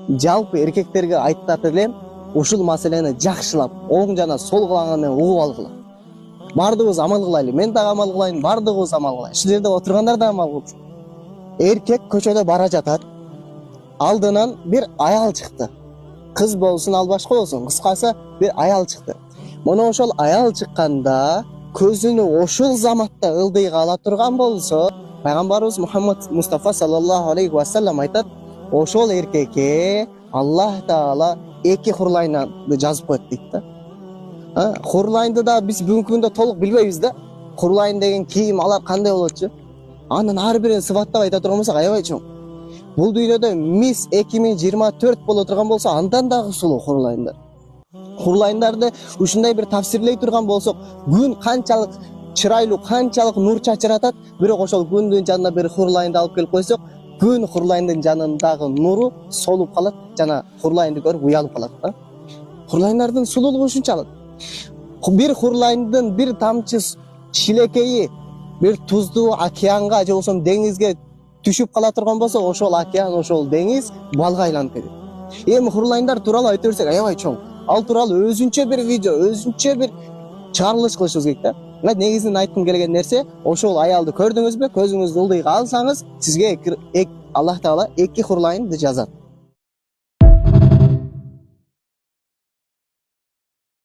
жалпы эркектерге айтат элем, ушул маселени жакшылап, оң жана сол кылаган менен угуп алгыла. Бардыгыбыз амал кылайлы. Мен дагы амал кылайын, бардыгыбыз амал кылайлы. Ушул жерде отургандар да амал кылсын. Эркек көчөдө бара жатат. Алдынан бир аял чыкты. Кыз болсун, ал башка болсун. Кыскасы бир аял чыкты. Мына ошол аял чыкканда көзүнү ошол заматта ылдыйга ала турган болсо, пайгамбарыбыз Мухаммад Мустафа саллаллаху алейхи ва саллям айтат, ошол эркекке Аллах Таала эки хурлайнды жазып коет дейт да. Хурлайнды да биз бүгүнкү күндө толук билбейбиз да. Хурлайын деген ким, алар кандай болотчу? Анын ар бирин сыбаттап айта турган болсок, аябай чоң. Бул дүйнөдө Мисс 2024 боло турган болсо, андан дагы сулуу хурлайындар. Хурлайындарды ушундай бир тафсирлей турган болсок, күн канчалык чырайлуу, канчалык нур чачыратат, бирок ошол күндүн жанына бир хурлайынды алып келип койсок, күн хурлайындын жанындагы нуру солуп калат жана хурлайынды көрүп уялып калат да. Хурлайындардын сулуулугу ушунчалык. Бир хурлайындын бир тамчы шилекейи бир туздуу океанга же болбосо деңизге түшүп кала турган болсо, ошол океан, ошол деңиз балга айланып кетет. Эми хурлайындар тууралуу айта берсек аябай чоң. Ал тууралуу өзүнчө бир видео, өзүнчө бир чыгарылыш кылышыбыз керек да. Негизинен айткым келген нерсе, ошол аялды көрдүңүзбү? Көзүңүздү ылдыйга алсаңыз, сизге Аллах Таала эки хурлайынды жазат.